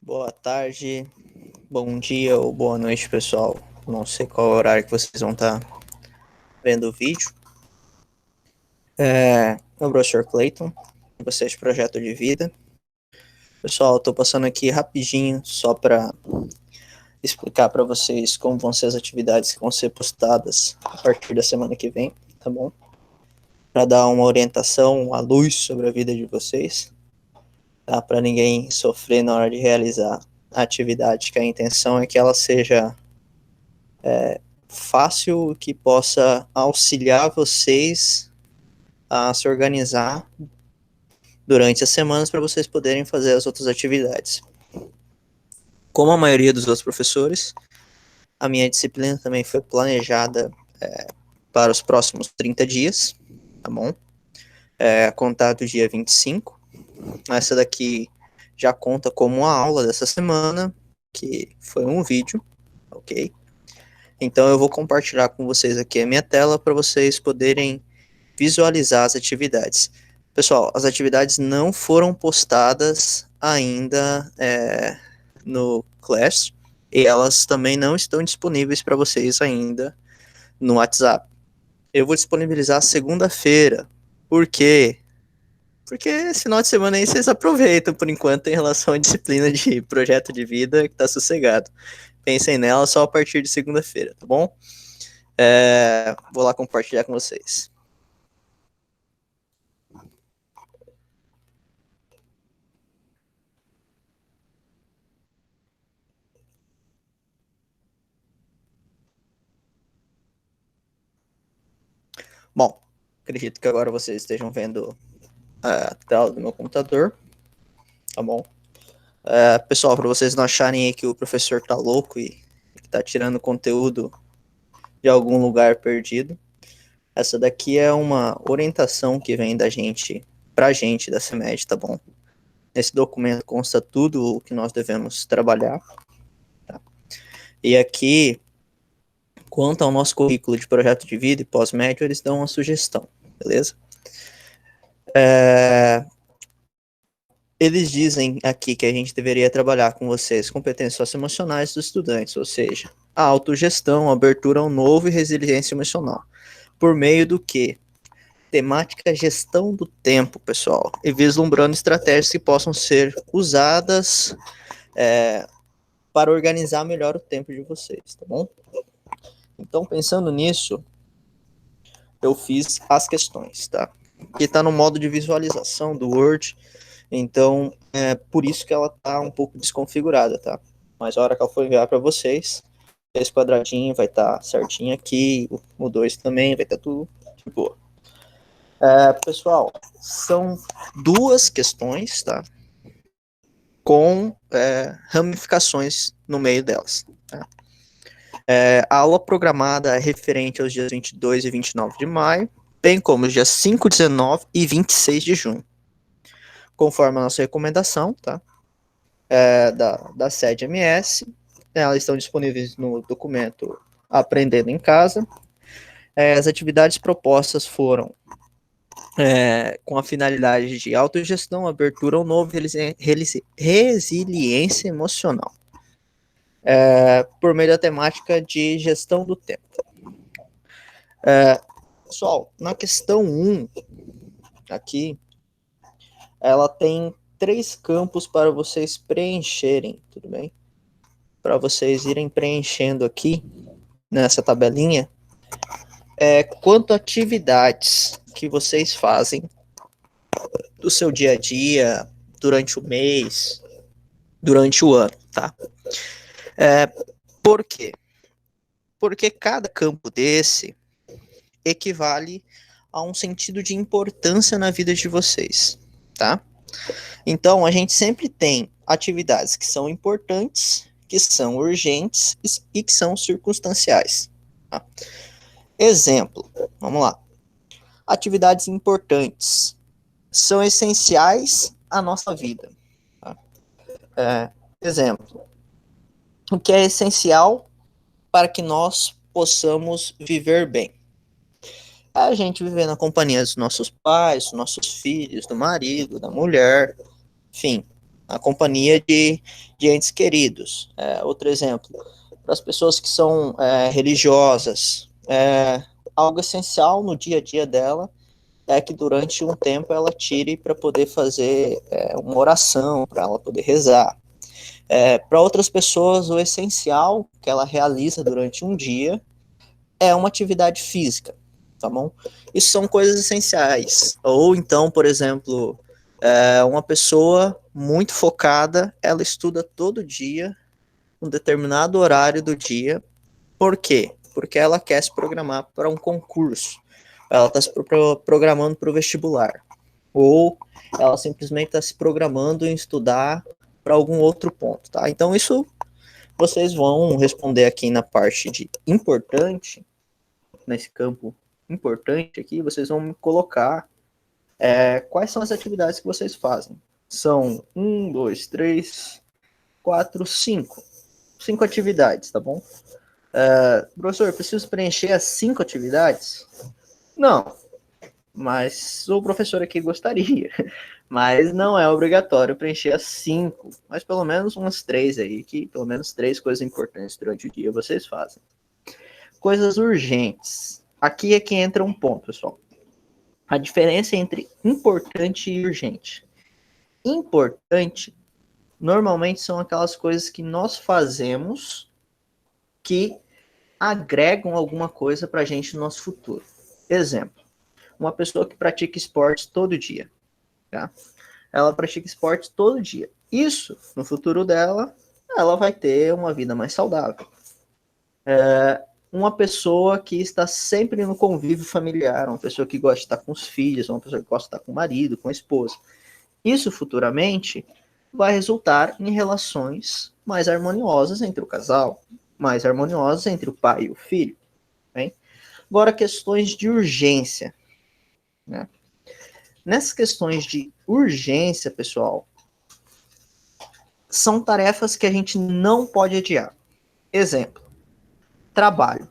Boa tarde, bom dia ou boa noite, pessoal. Não sei qual horário que vocês vão estar vendo o vídeo. É o professor Clayton, vocês de Projeto de Vida. Pessoal, estou passando aqui rapidinho só para explicar para vocês como vão ser as atividades que vão ser postadas a partir da semana que vem, tá bom? Para dar uma orientação, uma luz sobre a vida de vocês, tá? Para ninguém sofrer na hora de realizar a atividade, que a intenção é que ela seja fácil, que possa auxiliar vocês a se organizar durante as semanas para vocês poderem fazer as outras atividades. Como a maioria dos outros professores, a minha disciplina também foi planejada para os próximos 30 dias, tá bom? Contar do dia 25. Essa daqui já conta como uma aula dessa semana, que foi um vídeo, ok? Então eu vou compartilhar com vocês aqui a minha tela para vocês poderem visualizar as atividades. Pessoal, as atividades não foram postadas ainda no Class e elas também não estão disponíveis para vocês ainda no WhatsApp. Eu vou disponibilizar segunda-feira. Por quê? Porque esse final de semana aí vocês aproveitam por enquanto em relação à disciplina de projeto de vida que tá sossegado. Pensem nela só a partir de segunda-feira, tá bom? Vou lá compartilhar com vocês. Bom, acredito que agora vocês estejam vendo a tela do meu computador, tá bom? Pessoal, para vocês não acharem aí que o professor tá louco e que tá tirando conteúdo de algum lugar perdido, essa daqui é uma orientação que vem da gente, pra gente da CEMED, tá bom? Nesse documento consta tudo o que nós devemos trabalhar, tá? E aqui, quanto ao nosso currículo de projeto de vida e pós-médio, eles dão uma sugestão, beleza? Eles dizem aqui que a gente deveria trabalhar com vocês competências socioemocionais dos estudantes, ou seja, a autogestão, a abertura ao novo e resiliência emocional. Por meio do que? Temática gestão do tempo, pessoal, e vislumbrando estratégias que possam ser usadas para organizar melhor o tempo de vocês, tá bom? Então, pensando nisso, eu fiz as questões, tá? Que está no modo de visualização do Word, então é por isso que ela tá um pouco desconfigurada, tá? Mas a hora que ela for enviar para vocês, esse quadradinho vai estar certinho aqui, o 2 também, vai estar tudo de boa. Pessoal, são duas questões, tá? Com ramificações no meio delas. Tá? A aula programada é referente aos dias 22 e 29 de maio, bem como os dias 5, 19 e 26 de junho. Conforme a nossa recomendação, tá? Da sede MS, elas estão disponíveis no documento Aprendendo em Casa. As atividades propostas foram com a finalidade de autogestão, abertura ao novo, resiliência emocional, por meio da temática de gestão do tempo. Pessoal, na questão 1, aqui, ela tem 3 campos para vocês preencherem, tudo bem? Para vocês irem preenchendo aqui, nessa tabelinha, quanto atividades que vocês fazem do seu dia a dia, durante o mês, durante o ano, tá? Por quê? Porque cada campo desse equivale a um sentido de importância na vida de vocês, tá? Então, a gente sempre tem atividades que são importantes, que são urgentes e que são circunstanciais. Tá? Exemplo, vamos lá. Atividades importantes são essenciais à nossa vida. Tá? Exemplo, o que é essencial para que nós possamos viver bem? A gente viver na companhia dos nossos pais, dos nossos filhos, do marido, da mulher, enfim, a companhia de entes queridos. Outro exemplo, para as pessoas que são religiosas, algo essencial no dia a dia dela é que durante um tempo ela tire para poder fazer uma oração, para ela poder rezar. Para outras pessoas, o essencial que ela realiza durante um dia é uma atividade física, tá bom? Isso são coisas essenciais. Ou então, por exemplo, uma pessoa muito focada, ela estuda todo dia, um determinado horário do dia. Por quê? Porque ela quer se programar para um concurso. Ela está se programando para o vestibular. Ou ela simplesmente está se programando em estudar para algum outro ponto, tá? Então, isso vocês vão responder aqui na parte de importante, nesse campo importante aqui, vocês vão me colocar quais são as atividades que vocês fazem. São 1, 2, 3, 4, 5. 5 atividades, tá bom? Professor, preciso preencher as 5 atividades? Não, mas o professor aqui gostaria. Mas não é obrigatório preencher as 5, mas pelo menos umas 3 aí, que pelo menos 3 coisas importantes durante o dia vocês fazem. Coisas urgentes. Aqui é que entra um ponto, pessoal. A diferença entre importante e urgente. Importante, normalmente são aquelas coisas que nós fazemos que agregam alguma coisa para a gente no nosso futuro. Exemplo, uma pessoa que pratica esportes todo dia, tá? Ela pratica esportes todo dia. Isso, no futuro dela, ela vai ter uma vida mais saudável. Uma pessoa que está sempre no convívio familiar, uma pessoa que gosta de estar com os filhos, uma pessoa que gosta de estar com o marido, com a esposa. Isso futuramente vai resultar em relações mais harmoniosas entre o casal, mais harmoniosas entre o pai e o filho. Bem? Agora, questões de urgência. Né? Nessas questões de urgência, pessoal, são tarefas que a gente não pode adiar. Exemplo, trabalho.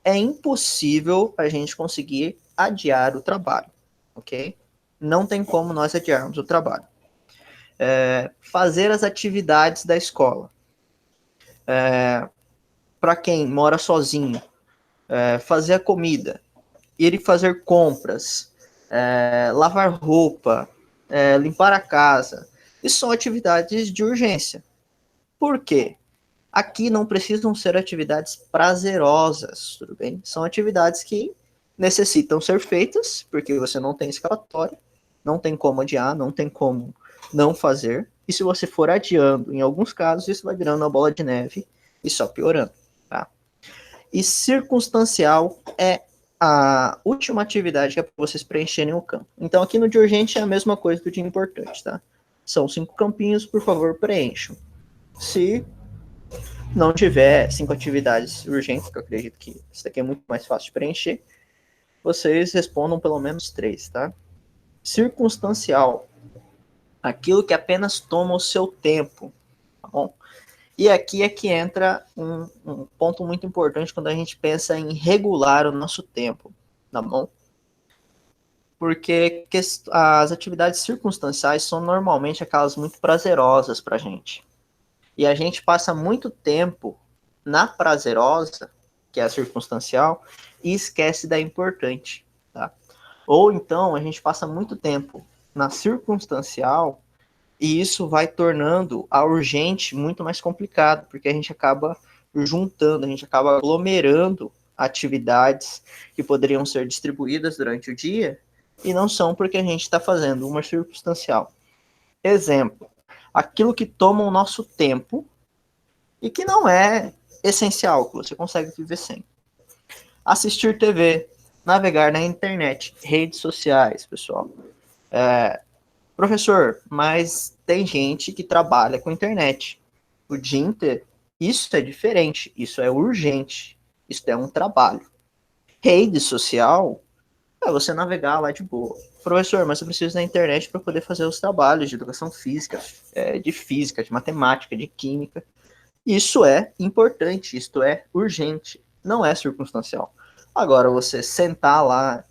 É impossível a gente conseguir adiar o trabalho, ok? Não tem como nós adiarmos o trabalho. Fazer as atividades da escola. Para quem mora sozinho, fazer a comida, ir fazer compras, lavar roupa, limpar a casa. Isso são atividades de urgência. Por quê? Aqui não precisam ser atividades prazerosas, tudo bem? São atividades que necessitam ser feitas, porque você não tem escapatória, não tem como adiar, não tem como não fazer. E se você for adiando, em alguns casos, isso vai virando uma bola de neve e só piorando, tá? E circunstancial é a última atividade que é para vocês preencherem o campo. Então, aqui no de urgente é a mesma coisa do de importante, tá? São 5 campinhos, por favor, preencham. Se não tiver 5 atividades urgentes, que eu acredito que isso daqui é muito mais fácil de preencher, vocês respondam pelo menos 3, tá? Circunstancial, aquilo que apenas toma o seu tempo, tá bom? E aqui é que entra um ponto muito importante quando a gente pensa em regular o nosso tempo, tá bom? Porque as atividades circunstanciais são normalmente aquelas muito prazerosas pra gente. E a gente passa muito tempo na prazerosa, que é a circunstancial, e esquece da importante, tá? Ou então a gente passa muito tempo na circunstancial e isso vai tornando a urgente muito mais complicado, porque a gente acaba juntando, a gente acaba aglomerando atividades que poderiam ser distribuídas durante o dia e não são porque a gente está fazendo uma circunstancial. Exemplo, aquilo que toma o nosso tempo e que não é essencial, que você consegue viver sem. Assistir TV, navegar na internet, redes sociais, pessoal. Professor, mas tem gente que trabalha com internet o dia inteiro. Isso é diferente, isso é urgente, isso é um trabalho. Rede social é você navegar lá de boa. Professor, mas eu preciso da internet para poder fazer os trabalhos de educação física, de matemática, de química. Isso é importante, isto é urgente, não é circunstancial. Agora, você sentar lá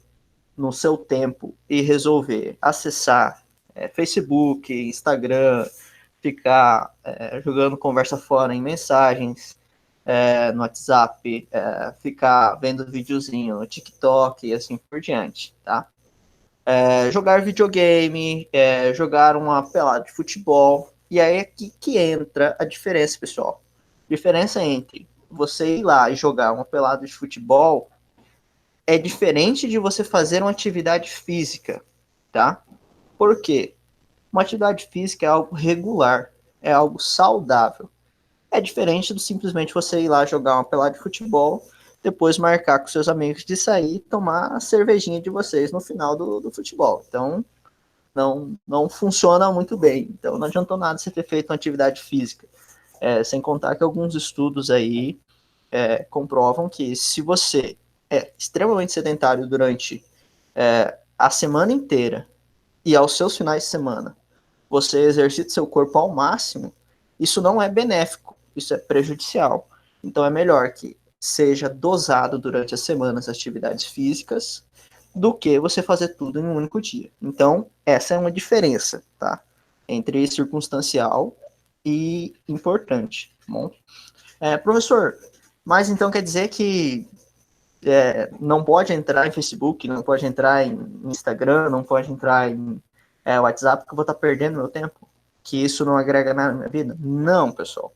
no seu tempo e resolver acessar Facebook, Instagram, ficar jogando conversa fora em mensagens, no WhatsApp, ficar vendo videozinho no TikTok e assim por diante, tá? Jogar videogame, jogar uma pelada de futebol, e aí é aqui que entra a diferença, pessoal. Diferença entre você ir lá e jogar uma pelada de futebol é diferente de você fazer uma atividade física, tá? Por quê? Uma atividade física é algo regular, é algo saudável. É diferente do simplesmente você ir lá jogar uma pelada de futebol, depois marcar com seus amigos de sair e tomar a cervejinha de vocês no final do futebol. Então, não funciona muito bem. Então, não adiantou nada você ter feito uma atividade física. Sem contar que alguns estudos aí comprovam que se você é extremamente sedentário durante a semana inteira e aos seus finais de semana, você exercita seu corpo ao máximo, isso não é benéfico, isso é prejudicial. Então é melhor que seja dosado durante as semanas as atividades físicas do que você fazer tudo em um único dia. Então, essa é uma diferença, tá? Entre circunstancial e importante, tá bom? Professor, mas então quer dizer que não pode entrar em Facebook, não pode entrar em Instagram, não pode entrar em WhatsApp, que eu vou estar perdendo meu tempo? Que isso não agrega nada na minha vida? Não, pessoal.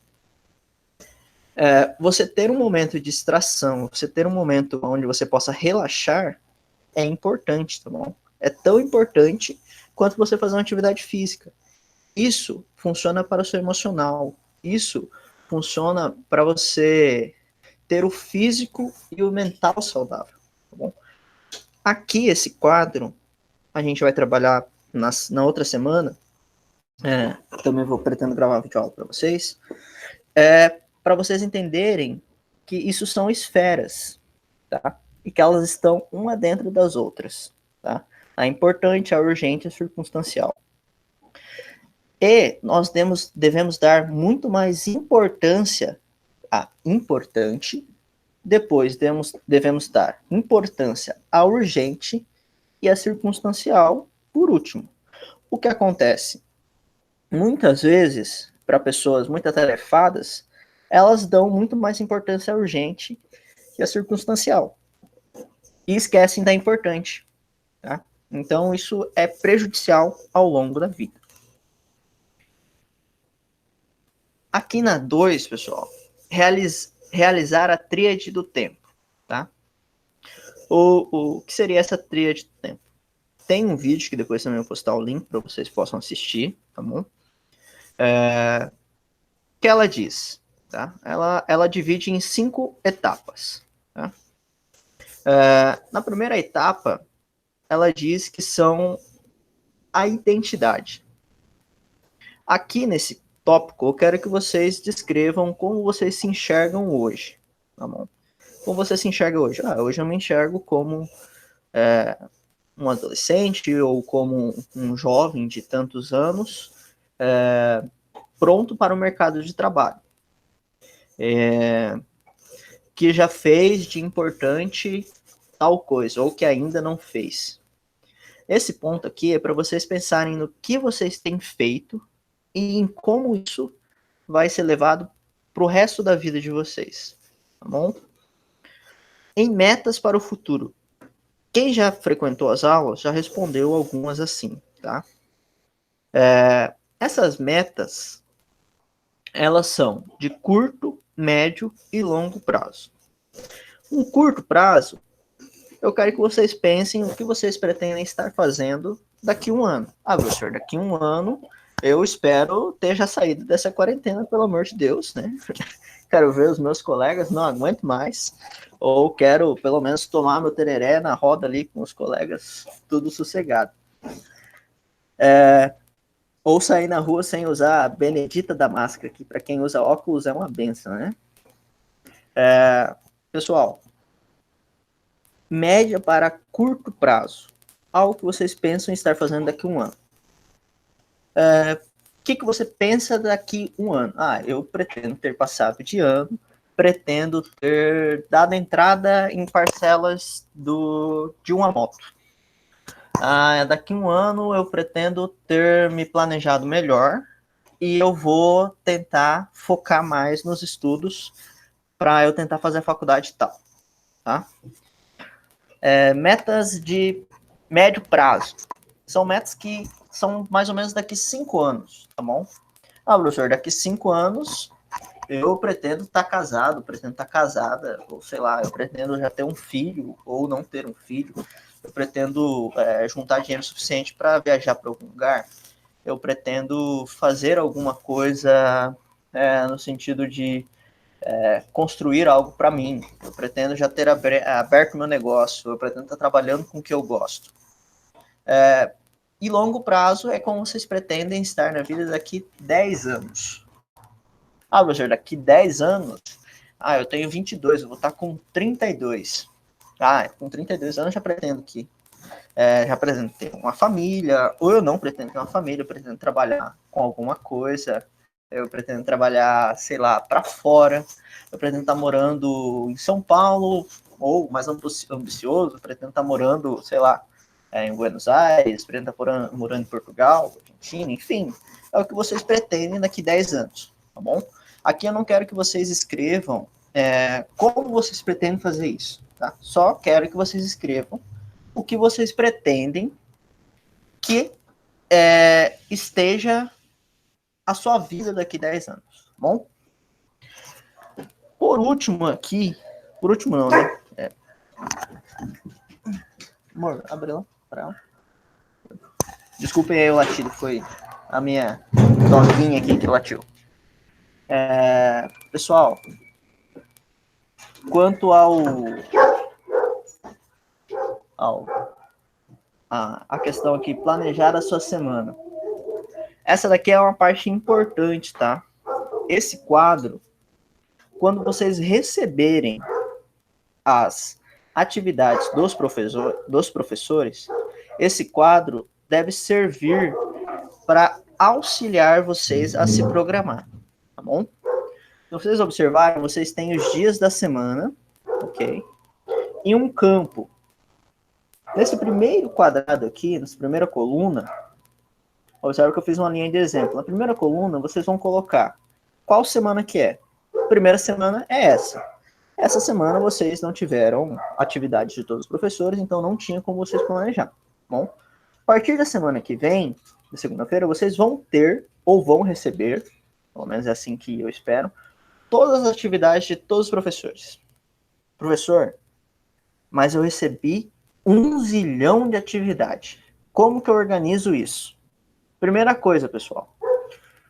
Você ter um momento de distração, você ter um momento onde você possa relaxar, é importante, tá bom? É tão importante quanto você fazer uma atividade física. Isso funciona para o seu emocional. Isso funciona para você ter o físico e o mental saudável, tá bom? Aqui, esse quadro, a gente vai trabalhar na outra semana. Também pretendo gravar vídeo aula para vocês. Para vocês entenderem que isso são esferas, tá? E que elas estão uma dentro das outras, tá? A importante, a urgente, a circunstancial. E nós devemos dar muito mais importância a importante, depois devemos dar importância a urgente e a circunstancial por último. O que acontece? Muitas vezes, para pessoas muito atarefadas, elas dão muito mais importância à urgente que à circunstancial. E esquecem da importante. Tá? Então, isso é prejudicial ao longo da vida. Aqui na 2, pessoal, realizar a tríade do tempo. Tá? O que seria essa tríade do tempo? Tem um vídeo que depois também eu vou postar o link para vocês possam assistir, tá bom? Que ela diz, tá? Ela divide em 5 etapas, tá? Na primeira etapa, ela diz que são a identidade. Aqui nesse tópico, eu quero que vocês descrevam como vocês se enxergam hoje, tá bom? Como você se enxerga hoje? Hoje eu me enxergo como um adolescente ou como um jovem de tantos anos, pronto para o mercado de trabalho. Que já fez de importante tal coisa, ou que ainda não fez. Esse ponto aqui é para vocês pensarem no que vocês têm feito e em como isso vai ser levado para o resto da vida de vocês, tá bom? Em metas para o futuro. Quem já frequentou as aulas já respondeu algumas assim, tá? Essas metas, elas são de curto, médio e longo prazo. Um curto prazo, eu quero que vocês pensem o que vocês pretendem estar fazendo daqui a um ano. Professor, daqui a um ano eu espero ter já saído dessa quarentena, pelo amor de Deus, né? Quero ver os meus colegas, não aguento mais. Ou quero, pelo menos, tomar meu tereré na roda ali com os colegas, tudo sossegado. Ou sair na rua sem usar a benedita da máscara, que para quem usa óculos é uma benção, né? Pessoal, média para curto prazo. Algo que vocês pensam em estar fazendo daqui a um ano. O que você pensa daqui a um ano? Eu pretendo ter passado de ano, pretendo ter dado entrada em parcelas de uma moto. Daqui a um ano eu pretendo ter me planejado melhor e eu vou tentar focar mais nos estudos para eu tentar fazer a faculdade e tal, tá? Metas de médio prazo. São metas que são mais ou menos daqui 5 anos, tá bom? Ah, professor, daqui 5 anos eu pretendo estar casado, pretendo estar casada, ou sei lá, eu pretendo já ter um filho, ou não ter um filho, eu pretendo juntar dinheiro suficiente para viajar para algum lugar, eu pretendo fazer alguma coisa no sentido de construir algo para mim, eu pretendo já ter aberto meu negócio, eu pretendo estar trabalhando com o que eu gosto. E longo prazo é como vocês pretendem estar na vida daqui 10 anos. Ah, professor, daqui 10 anos, eu tenho 22, eu vou estar com 32. Com 32 anos já pretendo já pretendo ter uma família, ou eu não pretendo ter uma família, eu pretendo trabalhar com alguma coisa, eu pretendo trabalhar, sei lá, para fora, eu pretendo estar morando em São Paulo, ou mais ambicioso, eu pretendo estar morando, sei lá, em Buenos Aires, pretendo estar morando em Portugal, Argentina, enfim, é o que vocês pretendem daqui 10 anos, tá bom? Aqui eu não quero que vocês escrevam como vocês pretendem fazer isso, tá? Só quero que vocês escrevam o que vocês pretendem que esteja a sua vida daqui 10 anos, tá bom? Por último não, né? Amor, abre lá pra ela. Desculpem aí o latido, foi a minha doguinha aqui que latiu. Pessoal, quanto a questão aqui, planejar a sua semana. Essa daqui é uma parte importante, tá? Esse quadro, quando vocês receberem as atividades dos professores, esse quadro deve servir para auxiliar vocês a se programar, tá bom? Se vocês observarem, vocês têm os dias da semana, ok? E um campo. Nesse primeiro quadrado aqui, nessa primeira coluna, observe que eu fiz uma linha de exemplo. Na primeira coluna, vocês vão colocar qual semana que é. A primeira semana é essa. Essa semana vocês não tiveram atividade de todos os professores, então não tinha como vocês planejar. Bom, a partir da semana que vem, na segunda-feira, vocês vão ter ou vão receber, pelo menos é assim que eu espero, todas as atividades de todos os professores. Professor, mas eu recebi 1 zilhão de atividade. Como que eu organizo isso? Primeira coisa, pessoal,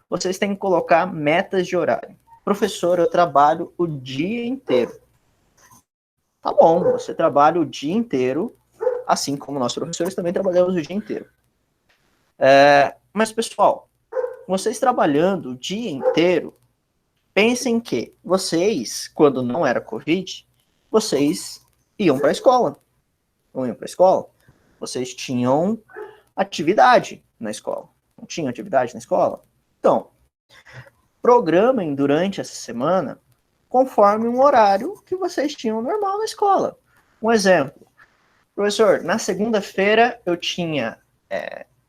vocês têm que colocar metas de horário. Professor, eu trabalho o dia inteiro. Tá bom, você trabalha o dia inteiro, assim como nós professores também trabalhamos o dia inteiro. Mas, pessoal, vocês trabalhando o dia inteiro, pensem que vocês, quando não era Covid, vocês iam para a escola. Não iam para a escola? Vocês tinham atividade na escola. Não tinham atividade na escola? Então, programem durante essa semana conforme um horário que vocês tinham normal na escola. Um exemplo. Professor, na segunda-feira eu tinha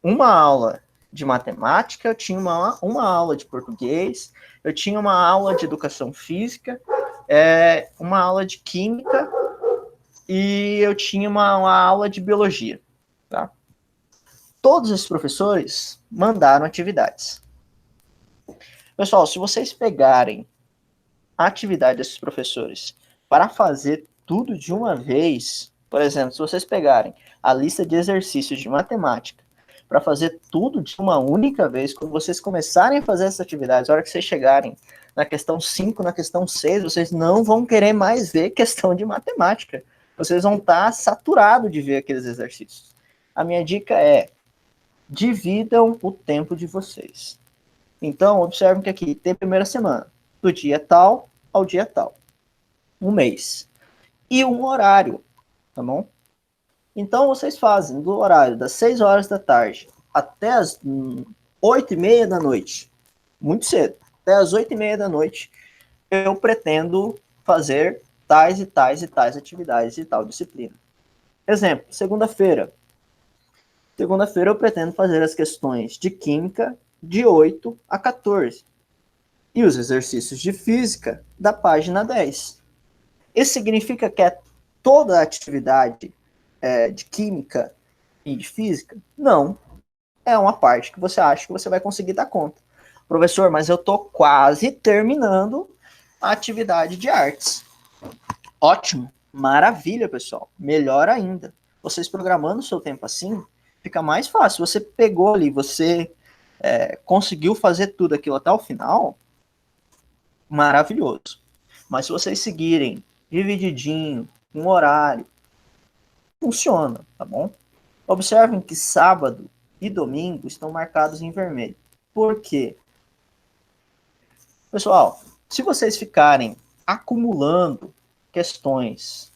uma aula de matemática, eu tinha uma aula de português, eu tinha uma aula de educação física, uma aula de química e eu tinha uma aula de biologia. Tá? Todos os professores mandaram atividades. Pessoal, se vocês pegarem a atividade desses professores para fazer tudo de uma vez, por exemplo, se vocês pegarem a lista de exercícios de matemática para fazer tudo de uma única vez, quando vocês começarem a fazer essas atividades, na hora que vocês chegarem na questão 5, na questão 6, vocês não vão querer mais ver questão de matemática. Vocês vão estar saturados de ver aqueles exercícios. A minha dica é, dividam o tempo de vocês. Então, observem que aqui tem a primeira semana, do dia tal ao dia tal. Um mês. E um horário, tá bom? Então, vocês fazem do horário das 6 horas da tarde até as 8h30 da noite. Muito cedo. Até as 8h30 da noite, eu pretendo fazer tais e tais e tais atividades e tal disciplina. Exemplo, segunda-feira. Segunda-feira eu pretendo fazer as questões de química de 8 a 14. E os exercícios de física da página 10. Isso significa que é toda a atividade de química e de física? Não. É uma parte que você acha que você vai conseguir dar conta. Professor, mas eu estou quase terminando a atividade de artes. Ótimo, maravilha, pessoal. Melhor ainda. Vocês programando o seu tempo assim, fica mais fácil. Você pegou ali, você conseguiu fazer tudo aquilo até o final, maravilhoso. Mas se vocês seguirem divididinho, um horário, funciona, tá bom? Observem que sábado e domingo estão marcados em vermelho. Por quê? Pessoal, se vocês ficarem acumulando questões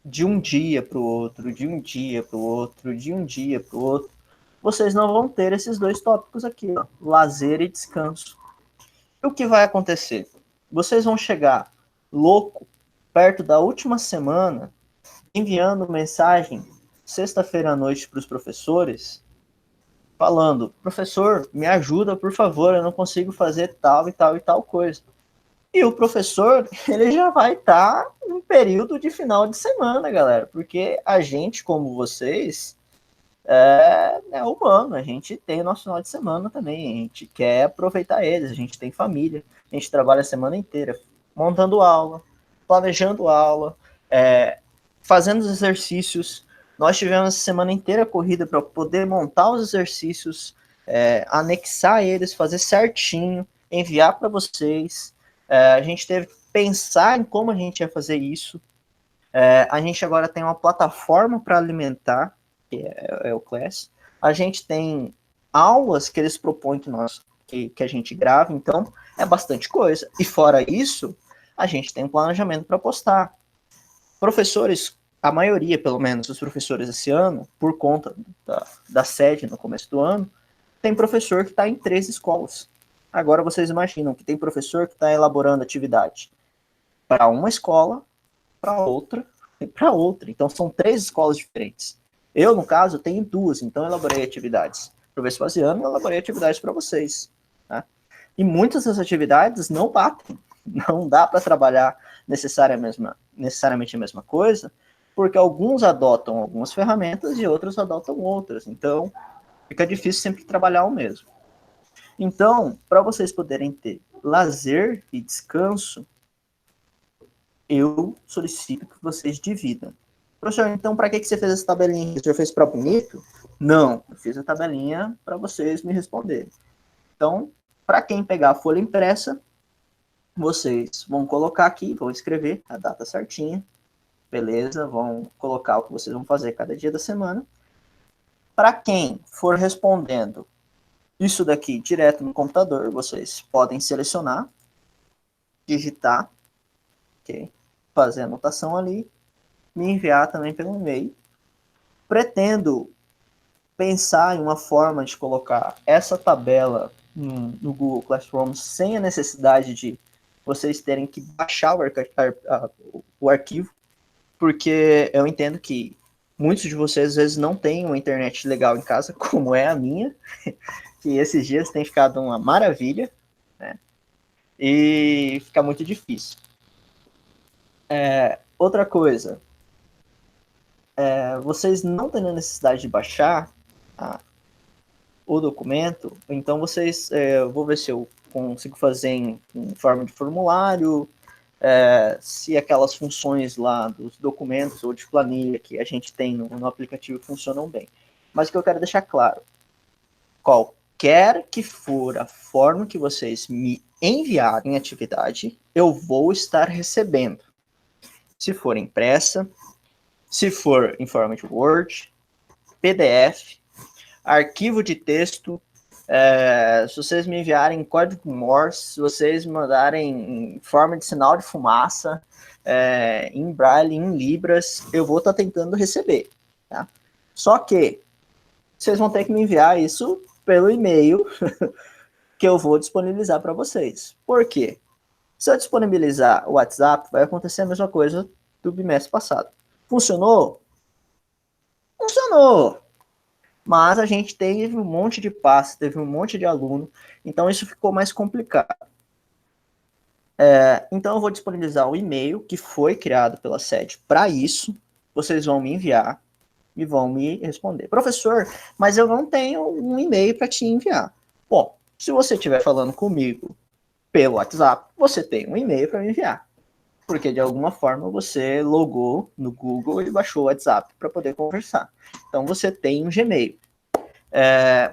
de um dia para o outro, de um dia para o outro, de um dia para o outro, vocês não vão ter esses dois tópicos aqui, ó, lazer e descanso. E o que vai acontecer? Vocês vão chegar louco perto da última semana, enviando mensagem sexta-feira à noite para os professores, falando, professor, me ajuda, por favor, eu não consigo fazer tal e tal e tal coisa. E o professor, ele já vai estar em período de final de semana, galera, porque a gente, como vocês, é humano, a gente tem o nosso final de semana também, a gente quer aproveitar eles, a gente tem família, a gente trabalha a semana inteira montando aula, planejando aula, fazendo os exercícios. Nós tivemos a semana inteira corrida para poder montar os exercícios, anexar eles, fazer certinho, enviar para vocês. A gente teve que pensar em como a gente ia fazer isso. A gente agora tem uma plataforma para alimentar, que é o Class. A gente tem aulas que eles propõem que a gente grave, então é bastante coisa. E fora isso, a gente tem um planejamento para postar. Professores, a maioria, pelo menos, os professores esse ano, por conta da sede no começo do ano, tem professor que está em 3 escolas. Agora vocês imaginam que tem professor que está elaborando atividade para uma escola, para outra e para outra. Então são 3 escolas diferentes. Eu, no caso, tenho 2, então eu elaborei atividades para o Vespasiano e elaborei atividades para vocês. Tá? E muitas das atividades não batem. Não dá para trabalhar necessariamente a mesma coisa, porque alguns adotam algumas ferramentas e outros adotam outras. Então, fica difícil sempre trabalhar o mesmo. Então, para vocês poderem ter lazer e descanso, eu solicito que vocês dividam. Professor, então para que você fez essa tabelinha? O senhor fez para bonito? Não, eu fiz a tabelinha para vocês me responderem. Então, para quem pegar a folha impressa, vocês vão colocar aqui, vão escrever a data certinha, beleza? Vão colocar o que vocês vão fazer cada dia da semana. Para quem for respondendo isso daqui direto no computador, vocês podem selecionar, digitar, ok? Fazer a anotação ali, me enviar também pelo e-mail. Pretendo pensar em uma forma de colocar essa tabela no Google Classroom sem a necessidade de vocês terem que baixar o arquivo, porque eu entendo que muitos de vocês às vezes não têm uma internet legal em casa, como é a minha, que esses dias tem ficado uma maravilha, né? E fica muito difícil. Outra coisa, vocês não têm a necessidade de baixar o documento, então vocês, eu vou ver se eu consigo fazer em forma de formulário, se aquelas funções lá dos documentos ou de planilha que a gente tem no aplicativo funcionam bem. Mas o que eu quero deixar claro, qualquer que for a forma que vocês me enviarem a atividade, eu vou estar recebendo. Se for impressa, se for em forma de Word, PDF, arquivo de texto, se vocês me enviarem código Morse, se vocês me mandarem em forma de sinal de fumaça, em Braille, em Libras, eu vou estar tentando receber. Tá? Só que vocês vão ter que me enviar isso pelo e-mail que eu vou disponibilizar para vocês. Por quê? Se eu disponibilizar o WhatsApp, vai acontecer a mesma coisa do bimestre passado. Funcionou? Funcionou! Mas a gente teve um monte de passos, teve um monte de aluno, então isso ficou mais complicado. Então eu vou disponibilizar o e-mail que foi criado pela sede para isso. Vocês vão me enviar e vão me responder. Professor, mas eu não tenho um e-mail para te enviar. Bom, se você estiver falando comigo pelo WhatsApp, você tem um e-mail para me enviar. Porque de alguma forma você logou no Google e baixou o WhatsApp para poder conversar. Então você tem um Gmail.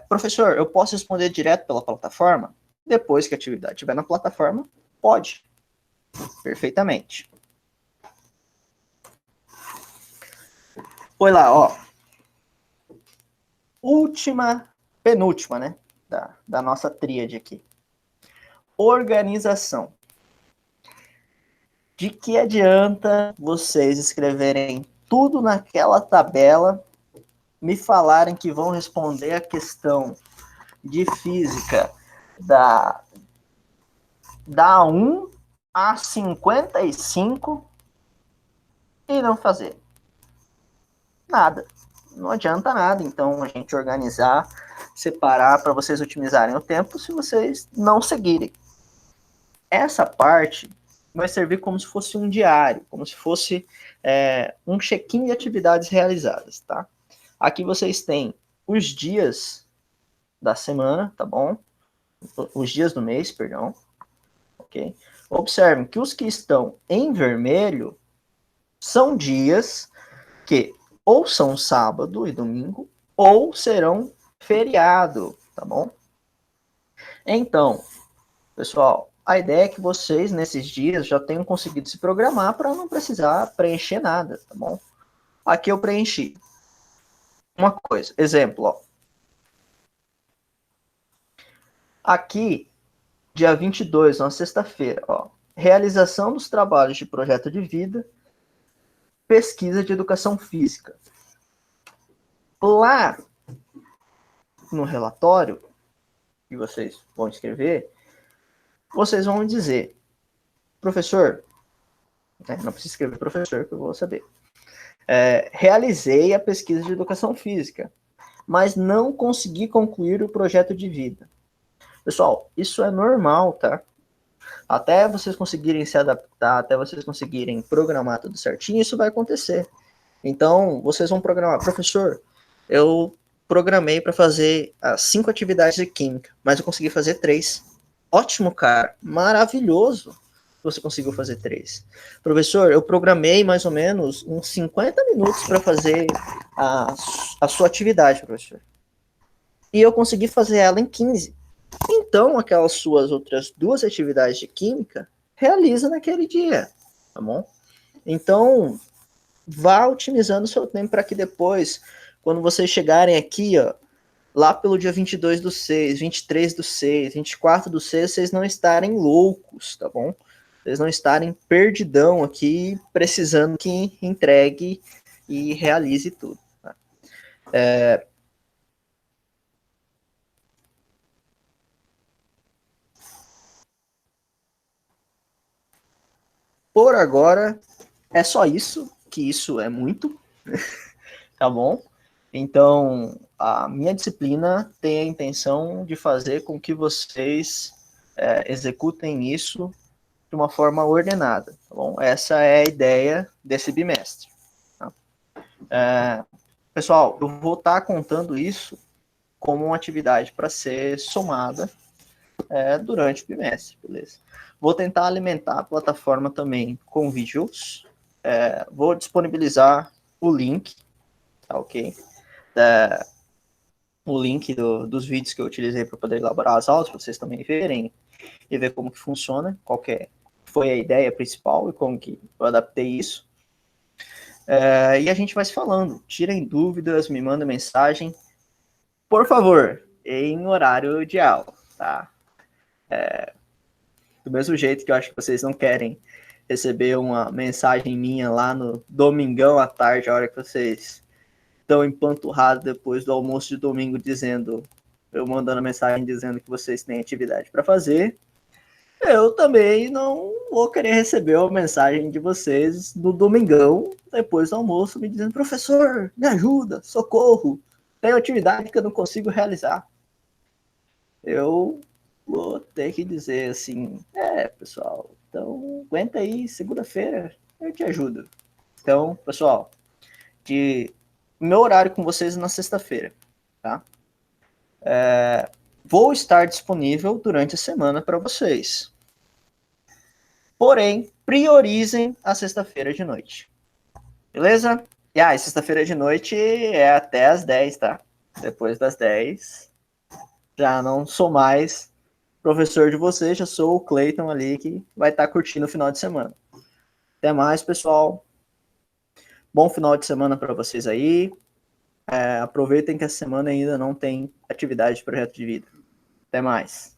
Professor, eu posso responder direto pela plataforma? Depois que a atividade estiver na plataforma, pode. Perfeitamente. Foi lá, ó. Penúltima, né? Da nossa tríade aqui. Organização. De que adianta vocês escreverem tudo naquela tabela, me falarem que vão responder a questão de física da 1 a 55 e não fazer? Nada. Não adianta nada, então, a gente organizar, separar para vocês otimizarem o tempo se vocês não seguirem. Essa parte vai servir como se fosse um diário, como se fosse um check-in de atividades realizadas, tá? Aqui vocês têm os dias da semana, tá bom? Os dias do mês, perdão. Ok? Observem que os que estão em vermelho são dias que ou são sábado e domingo, ou serão feriado, tá bom? Então, pessoal, a ideia é que vocês, nesses dias, já tenham conseguido se programar para não precisar preencher nada, tá bom? Aqui eu preenchi uma coisa, exemplo, ó. Aqui, dia 22, na sexta-feira, ó, realização dos trabalhos de projeto de vida, pesquisa de educação física. Lá no relatório que vocês vão escrever, vocês vão dizer, professor, não precisa escrever professor, que eu vou saber. Realizei a pesquisa de educação física, mas não consegui concluir o projeto de vida. Pessoal, isso é normal, tá? Até vocês conseguirem se adaptar, até vocês conseguirem programar tudo certinho, isso vai acontecer. Então, vocês vão programar, professor, eu programei para fazer as 5 atividades de química, mas eu consegui fazer 3. Ótimo, cara, maravilhoso. Você conseguiu fazer 3. Professor, eu programei mais ou menos uns 50 minutos para fazer a sua atividade, professor. E eu consegui fazer ela em 15. Então, aquelas suas outras 2 atividades de química, realiza naquele dia, tá bom? Então, vá otimizando o seu tempo para que depois, quando vocês chegarem aqui, ó, lá pelo dia 22/6, 23/6, 24/6, vocês não estarem loucos, tá bom? Vocês não estarem perdidão aqui, precisando que entregue e realize tudo. Tá? Por agora, é só isso, que isso é muito, tá bom? Então, a minha disciplina tem a intenção de fazer com que vocês executem isso de uma forma ordenada, tá bom? Essa é a ideia desse bimestre. Tá? Pessoal, eu vou estar contando isso como uma atividade para ser somada durante o bimestre, beleza? Vou tentar alimentar a plataforma também com vídeos. Vou disponibilizar o link, tá ok? O link dos vídeos que eu utilizei para poder elaborar as aulas, para vocês também verem e ver como que funciona, qual que foi a ideia principal e como que eu adaptei isso. E a gente vai se falando. Tirem dúvidas, me mandem mensagem. Por favor, em horário de aula, tá? Do mesmo jeito que eu acho que vocês não querem receber uma mensagem minha lá no domingão à tarde, a hora que vocês estão empanturrados depois do almoço de domingo, eu mandando mensagem dizendo que vocês têm atividade para fazer, eu também não vou querer receber uma mensagem de vocês no domingão, depois do almoço, me dizendo, professor, me ajuda, socorro, tenho atividade que eu não consigo realizar. Eu vou ter que dizer assim, pessoal, então aguenta aí, segunda-feira eu te ajudo. Então, pessoal, meu horário com vocês é na sexta-feira, tá? Vou estar disponível durante a semana para vocês. Porém, priorizem a sexta-feira de noite. Beleza? E sexta-feira de noite é até as 10, tá? Depois das 10, já não sou mais professor de vocês, já sou o Clayton ali que vai estar curtindo o final de semana. Até mais, pessoal. Bom final de semana para vocês aí. Aproveitem que essa semana ainda não tem atividade de projeto de vida. Até mais.